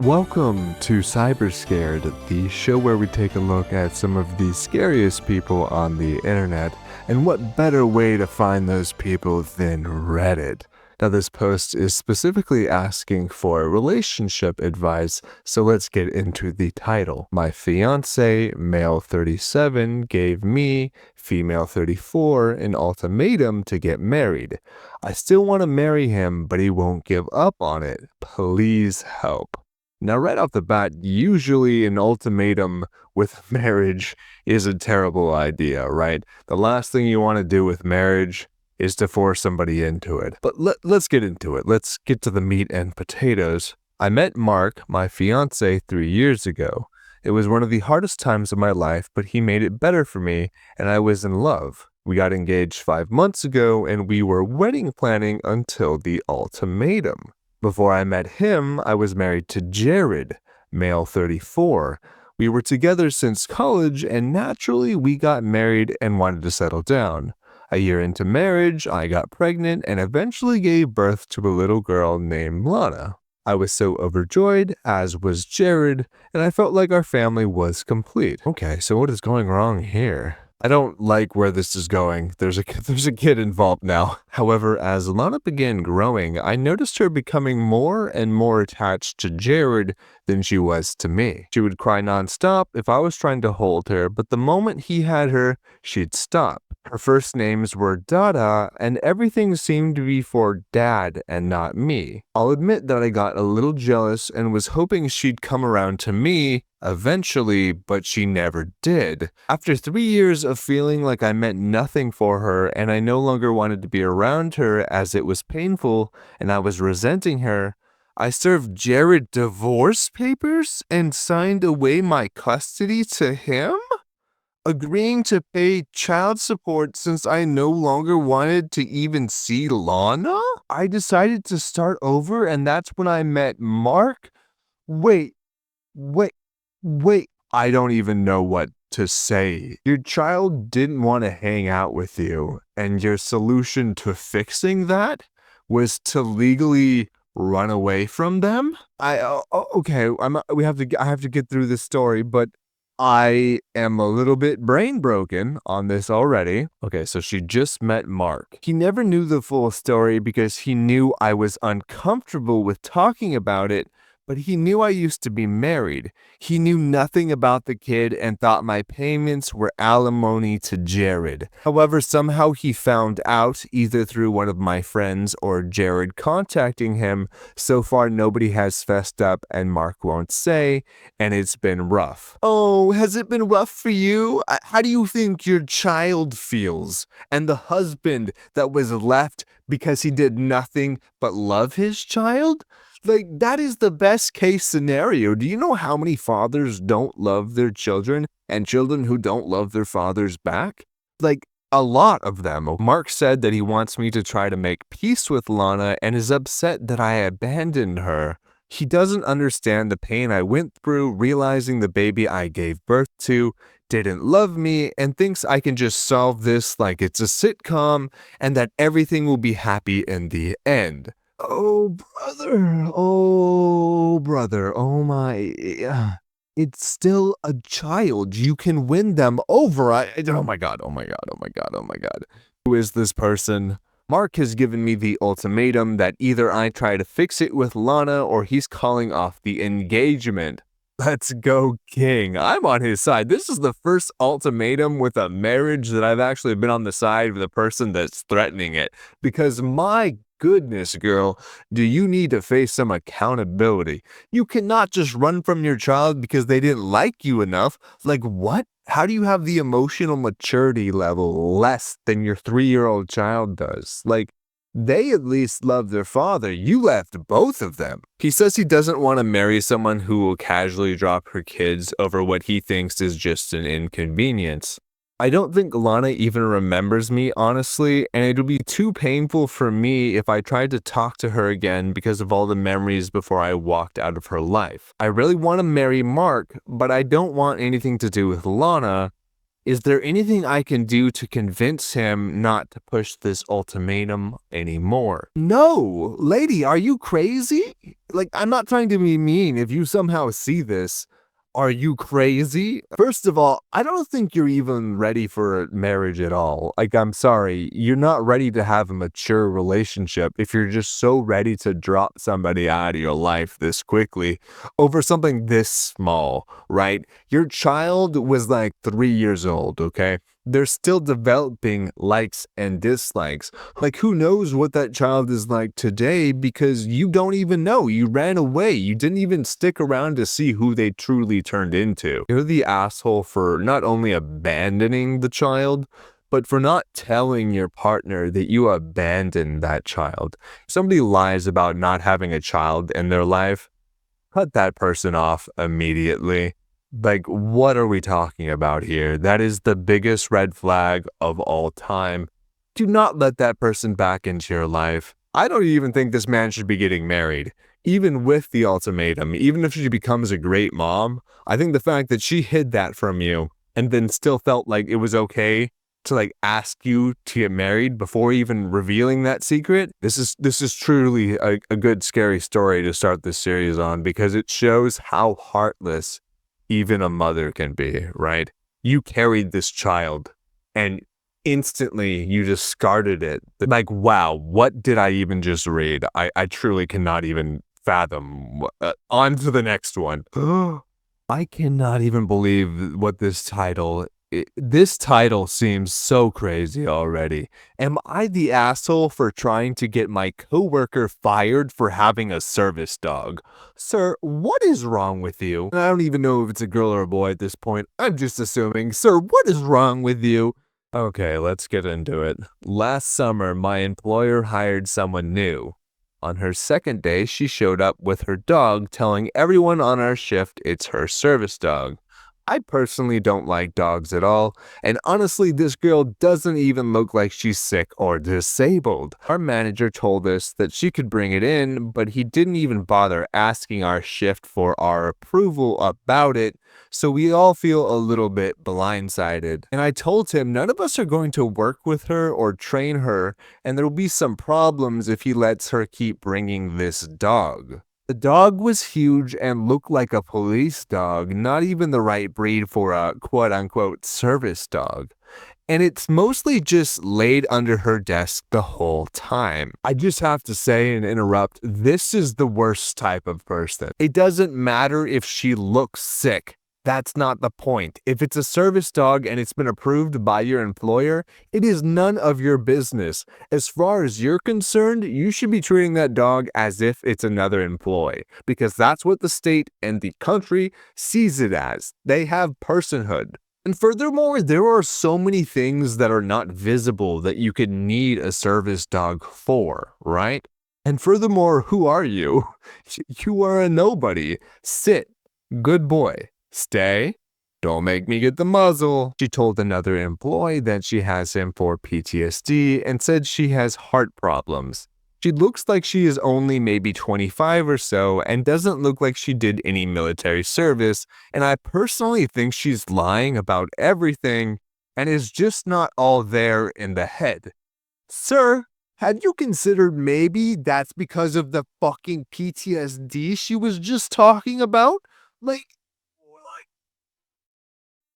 Welcome to Cyber Scared, the show where we take a look at some of the scariest people on the internet, and what better way to find those people than Reddit. Now, this post is specifically asking for relationship advice, so let's get into the title. My fiancé, male 37, gave me, female 34, an ultimatum to get married. I still want to marry him, but he won't give up on it. Please help. Now, right off the bat, usually an ultimatum with marriage is a terrible idea, right? The last thing you want to do with marriage is to force somebody into it. But let's get into it. Let's get to the meat and potatoes. I met Mark, my fiance, 3 years ago. It was one of the hardest times of my life, but he made it better for me, and I was in love. We got engaged 5 months ago, and we were wedding planning until the ultimatum. Before I met him, I was married to Jared, male 34. We were together since college, and naturally we got married and wanted to settle down. A year into marriage, I got pregnant and eventually gave birth to a little girl named Lana. I was so overjoyed, as was Jared, and I felt like our family was complete. Okay, so what is going wrong here? I don't like where this is going. There's a kid involved now. However, as Lana began growing, I noticed her becoming more and more attached to Jared than she was to me. She would cry nonstop if I was trying to hold her, but the moment he had her, she'd stop. Her first names were Dada, and everything seemed to be for Dad and not me. I'll admit that I got a little jealous and was hoping she'd come around to me eventually, but she never did. After 3 years of feeling like I meant nothing for her and I no longer wanted to be around her as it was painful and I was resenting her, I served Jared divorce papers and signed away my custody to him? Agreeing to pay child support since I no longer wanted to even see Lana? I decided to start over, and that's when I met Mark. Wait, wait, wait. I don't even know what to say. Your child didn't want to hang out with you, and your solution to fixing that was to legally run away from them? Okay, I have to get through this story, but I am a little bit brain broken on this already. Okay, so she just met Mark. He never knew the full story because he knew I was uncomfortable with talking about it, but he knew I used to be married. He knew nothing about the kid and thought my payments were alimony to Jared. However, somehow he found out, either through one of my friends or Jared contacting him. So far, nobody has fessed up and Mark won't say, and it's been rough. Oh, has it been rough for you? How do you think your child feels? And the husband that was left because he did nothing but love his child? Like, that is the best case scenario. Do you know how many fathers don't love their children and children who don't love their fathers back? Like, a lot of them. Mark said that he wants me to try to make peace with Lana and is upset that I abandoned her. He doesn't understand the pain I went through realizing the baby I gave birth to didn't love me and thinks I can just solve this like it's a sitcom and that everything will be happy in the end. Oh, brother, oh my, it's still a child. You can win them over. Oh my God, oh my God, oh my God, oh my God. Who is this person? Mark has given me the ultimatum that either I try to fix it with Lana or he's calling off the engagement. Let's go, King. I'm on his side. This is the first ultimatum with a marriage that I've actually been on the side of the person that's threatening it. Because my goodness, girl, do you need to face some accountability? You cannot just run from your child because they didn't like you enough. Like, what? How do you have the emotional maturity level less than your 3-year-old child does? Like, they at least love their father. You left both of them. He says he doesn't want to marry someone who will casually drop her kids over what he thinks is just an inconvenience. I don't think Lana even remembers me, honestly, and it would be too painful for me if I tried to talk to her again because of all the memories before I walked out of her life. I really want to marry Mark, but I don't want anything to do with Lana, Is there anything I can do to convince him not to push this ultimatum anymore? No, lady, are you crazy? Like, I'm not trying to be mean. If you somehow see this, are you crazy? First of all, I don't think you're even ready for marriage at all. Like, I'm sorry, you're not ready to have a mature relationship if you're just so ready to drop somebody out of your life this quickly over something this small, right? Your child was like 3 years old, okay? They're still developing likes and dislikes. Like, who knows what that child is like today because you don't even know. You ran away. You didn't even stick around to see who they truly turned into. You're the asshole for not only abandoning the child, but for not telling your partner that you abandoned that child. If somebody lies about not having a child in their life, cut that person off immediately. Like, what are we talking about here? That is the biggest red flag of all time. Do not let that person back into your life. I don't even think this man should be getting married, even with the ultimatum. Even if she becomes a great mom, I think the fact that she hid that from you and then still felt like it was okay to like ask you to get married before even revealing that secret. This is truly a good scary story to start this series on because it shows how heartless even a mother can be, right? You carried this child and instantly you discarded it. Like, wow, what did I even just read? I truly cannot even fathom. On to the next one. I cannot even believe what this title seems so crazy already. Am I the asshole for trying to get my coworker fired for having a service dog? Sir, what is wrong with you? And I don't even know if it's a girl or a boy at this point. I'm just assuming. Sir, what is wrong with you? Okay, let's get into it. Last summer, my employer hired someone new. On her second day, she showed up with her dog, telling everyone on our shift it's her service dog. I personally don't like dogs at all, and honestly, this girl doesn't even look like she's sick or disabled. Our manager told us that she could bring it in, but he didn't even bother asking our shift for our approval about it, so we all feel a little bit blindsided. And I told him none of us are going to work with her or train her, and there will be some problems if he lets her keep bringing this dog. The dog was huge and looked like a police dog, not even the right breed for a quote-unquote service dog. And it's mostly just laid under her desk the whole time. I just have to say and interrupt, this is the worst type of person. It doesn't matter if she looks sick. That's not the point. If it's a service dog and it's been approved by your employer, it is none of your business. As far as you're concerned, you should be treating that dog as if it's another employee, because that's what the state and the country sees it as. They have personhood. And furthermore, there are so many things that are not visible that you could need a service dog for, right? And furthermore, who are you? You are a nobody. Sit. Good boy. Stay. Don't make me get the muzzle. She told another employee that she has him for PTSD and said she has heart problems. She looks like she is only maybe 25 or so and doesn't look like she did any military service, and I personally think she's lying about everything and is just not all there in the head. Sir, have you considered maybe that's because of the fucking PTSD she was just talking about?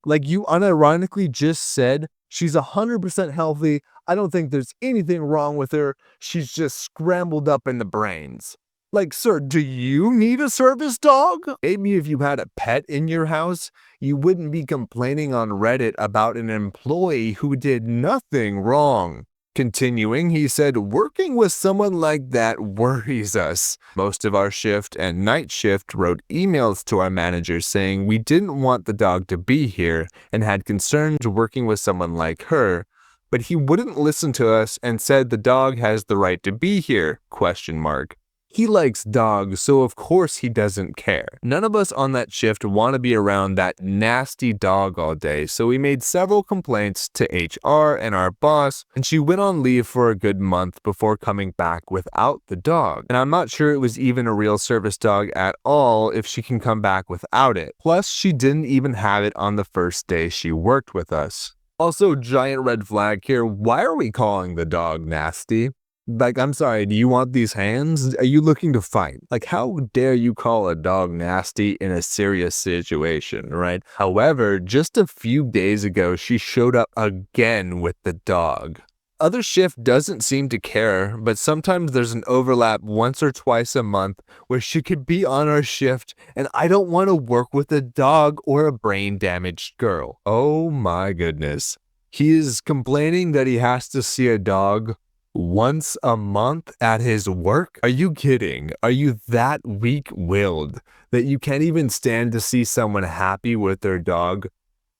Like you unironically just said, she's 100% healthy. I don't think there's anything wrong with her. She's just scrambled up in the brains. Like, sir, do you need a service dog? Maybe if you had a pet in your house, you wouldn't be complaining on Reddit about an employee who did nothing wrong. Continuing, he said, working with someone like that worries us. Most of our shift and night shift wrote emails to our managers saying we didn't want the dog to be here and had concerns working with someone like her, but he wouldn't listen to us and said the dog has the right to be here, question mark. He likes dogs, so of course he doesn't care. None of us on that shift want to be around that nasty dog all day, so we made several complaints to HR and our boss, and she went on leave for a good month before coming back without the dog. And I'm not sure it was even a real service dog at all if she can come back without it. Plus, she didn't even have it on the first day she worked with us. Also, giant red flag here, why are we calling the dog nasty? Like, I'm sorry, do you want these hands? Are you looking to fight? Like, how dare you call a dog nasty in a serious situation, right? However, just a few days ago, she showed up again with the dog. Other shift doesn't seem to care, but sometimes there's an overlap once or twice a month where she could be on our shift, and I don't want to work with a dog or a brain-damaged girl. Oh my goodness. He is complaining that he has to see a dog once a month at his work? Are you kidding? Are you that weak-willed that you can't even stand to see someone happy with their dog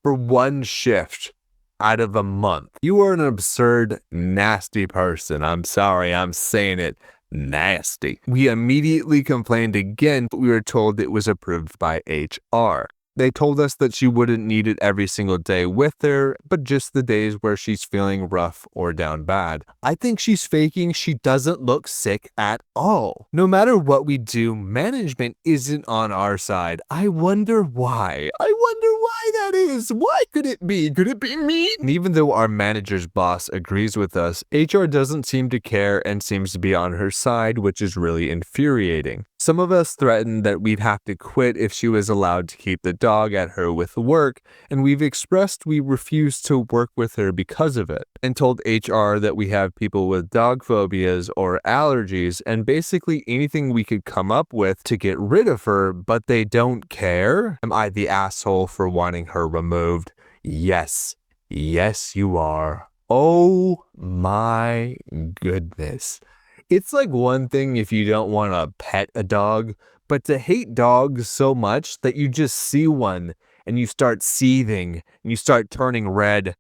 for one shift out of a month? You are an absurd, nasty person. I'm sorry, I'm saying it. Nasty. We immediately complained again, but we were told it was approved by HR. They told us that she wouldn't need it every single day with her, but just the days where she's feeling rough or down bad. I think she's faking. She doesn't look sick at all. No matter what we do, management isn't on our side. I wonder why. I wonder why that is. Why could it be? Could it be me? And even though our manager's boss agrees with us, HR doesn't seem to care and seems to be on her side, which is really infuriating. Some of us threatened that we'd have to quit if she was allowed to keep the dog at her with work, and we've expressed we refuse to work with her because of it, and told HR that we have people with dog phobias or allergies and basically anything we could come up with to get rid of her, but they don't care? Am I the asshole for wanting her removed? Yes. Yes, you are. Oh my goodness. It's like one thing if you don't want to pet a dog, but to hate dogs so much that you just see one and you start seething and you start turning red.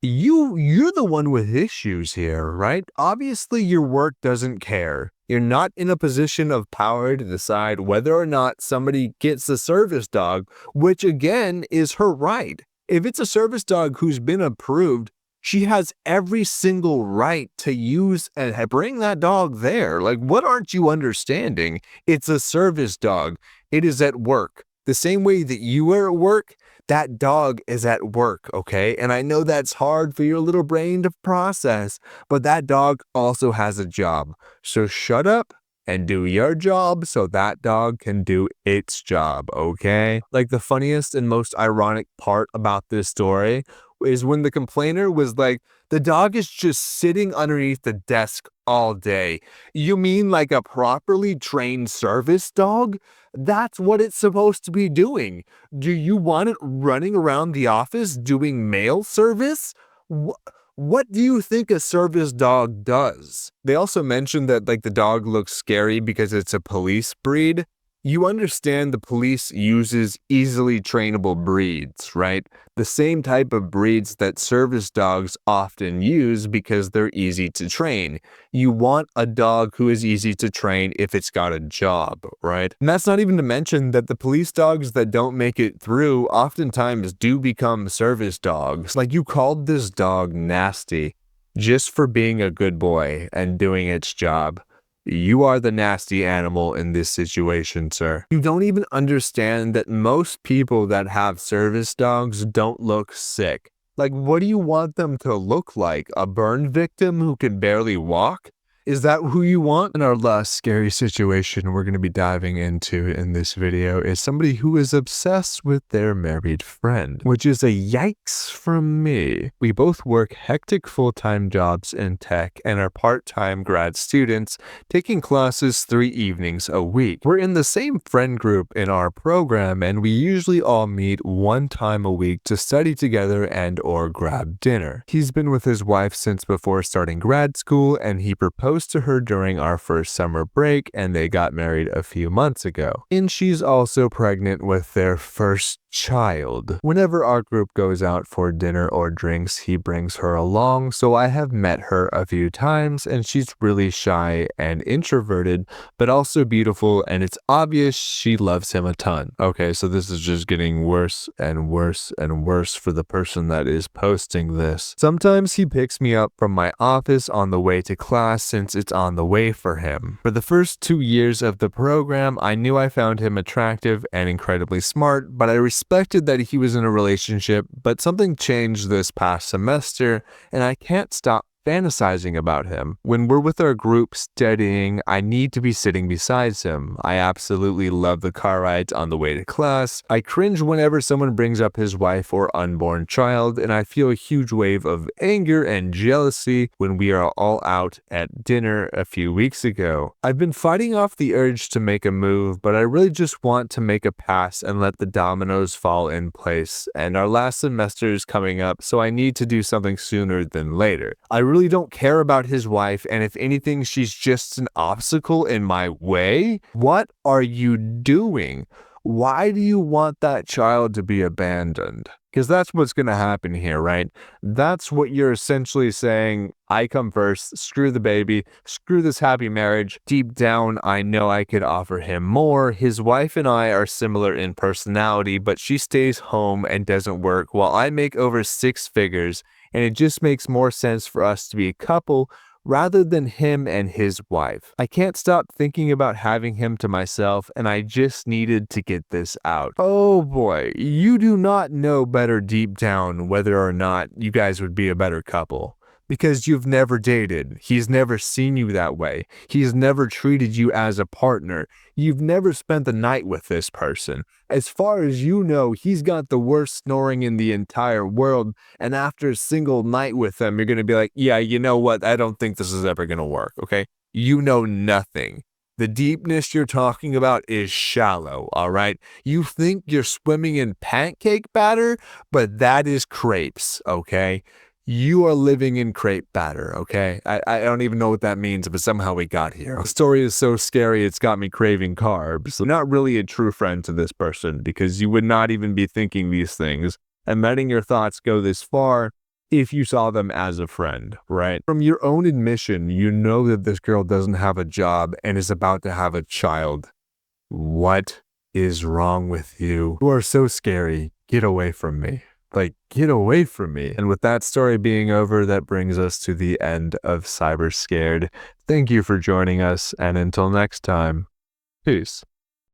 You're the one with issues here, right? Obviously your work doesn't care. You're not in a position of power to decide whether or not somebody gets a service dog, which again is her right. If it's a service dog who's been approved, she has every single right to use and bring that dog there. Like, what aren't you understanding? It's a service dog. It is at work. The same way that you are at work, that dog is at work, okay? And I know that's hard for your little brain to process, but that dog also has a job. So shut up and do your job so that dog can do its job, okay? Like, the funniest and most ironic part about this story is when the complainer was like, the dog is just sitting underneath the desk all day. You mean like a properly trained service dog? That's what it's supposed to be doing. Do you want it running around the office doing mail service? What do you think a service dog does? They also mentioned that like the dog looks scary because it's a police breed. You understand the police uses easily trainable breeds, right? The same type of breeds that service dogs often use because they're easy to train. You want a dog who is easy to train if it's got a job, right? And that's not even to mention that the police dogs that don't make it through oftentimes do become service dogs. Like, you called this dog nasty just for being a good boy and doing its job. You are the nasty animal in this situation, sir. You don't even understand that most people that have service dogs don't look sick. Like, what do you want them to look like? A burn victim who can barely walk? Is that who you want? And our last scary situation we're going to be diving into in this video is somebody who is obsessed with their married friend, which is a yikes from me. We both work hectic full-time jobs in tech and are part-time grad students taking classes 3 evenings a week. We're in the same friend group in our program, and we usually all meet 1 time a week to study together and or grab dinner. He's been with his wife since before starting grad school, and he proposed to her during our first summer break, and they got married a few months ago. And she's also pregnant with their first child. Whenever our group goes out for dinner or drinks, he brings her along, so I have met her a few times, and she's really shy and introverted, but also beautiful, and it's obvious she loves him a ton. Okay, so this is just getting worse and worse and worse for the person that is posting this. Sometimes he picks me up from my office on the way to class since it's on the way for him. For the first 2 years of the program, I knew I found him attractive and incredibly smart, but I respected that he was in a relationship, but something changed this past semester, and I can't stop fantasizing about him. When we're with our group studying, I need to be sitting beside him. I absolutely love the car rides on the way to class. I cringe whenever someone brings up his wife or unborn child, and I feel a huge wave of anger and jealousy when we are all out at dinner a few weeks ago. I've been fighting off the urge to make a move, but I really just want to make a pass and let the dominoes fall in place, and our last semester is coming up, so I need to do something sooner than later. I really don't care about his wife, and if anything, she's just an obstacle in my way. What are you doing? Why do you want that child to be abandoned? Because that's what's going to happen here, right? That's what you're essentially saying. I come first, screw the baby, screw this happy marriage. Deep down, I know I could offer him more. His wife and I are similar in personality, but she stays home and doesn't work while I make over 6 figures, and it just makes more sense for us to be a couple rather than him and his wife. I can't stop thinking about having him to myself, and I just needed to get this out. Oh boy, you do not know better deep down whether or not you guys would be a better couple. Because you've never dated. He's never seen you that way. He's never treated you as a partner. You've never spent the night with this person. As far as you know, he's got the worst snoring in the entire world, and after a single night with him, you're going to be like, yeah, you know what? I don't think this is ever going to work, okay? You know nothing. The deepness you're talking about is shallow, all right? You think you're swimming in pancake batter, but that is crepes, okay? You are living in crepe batter, okay? I don't even know what that means, but somehow we got here. The story is so scary, it's got me craving carbs. So not really a true friend to this person, because you would not even be thinking these things and letting your thoughts go this far if you saw them as a friend, right? From your own admission, you know that this girl doesn't have a job and is about to have a child. What is wrong with you? You are so scary. Get away from me. Like, get away from me. And with that story being over, that brings us to the end of Cyber Scared. Thank you for joining us, and until next time, peace.